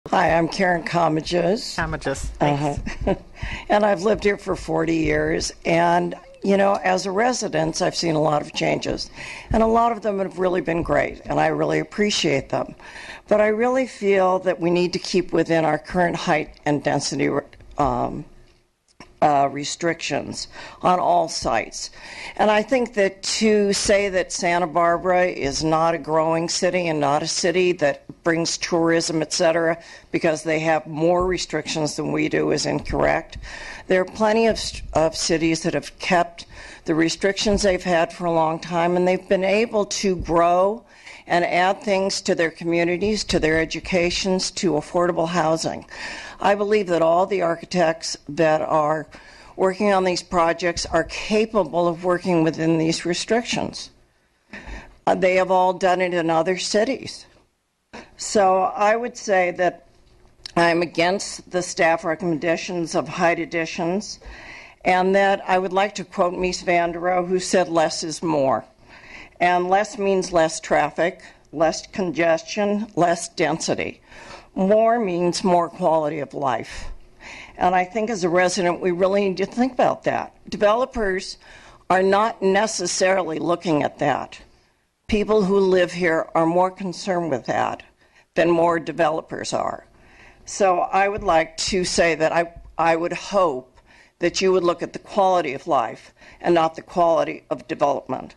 Hi, I'm Karen Comegys. Thanks. And I've lived here for 40 years. And, you know, as a resident, I've seen a lot of changes. And a lot of them have really been great, and I really appreciate them. But I really feel that we need to keep within our current height and density restrictions on all sites. And I think that to say that Santa Barbara is not a growing city and not a city that brings tourism, etc., because they have more restrictions than we do is incorrect. There are plenty of cities that have kept the restrictions they've had for a long time, and they've been able to grow and add things to their communities, to their educations, to affordable housing. I believe that all the architects that are working on these projects are capable of working within these restrictions. They have all done it in other cities. So I would say that I'm against the staff recommendations of height additions, and that I would like to quote Mies van der Rohe, who said less is more. And less means less traffic, less congestion, less density. More means more quality of life. And I think as a resident, we really need to think about that. Developers are not necessarily looking at that. People who live here are more concerned with that than more developers are. So I would like to say that I would hope that you would look at the quality of life and not the quality of development.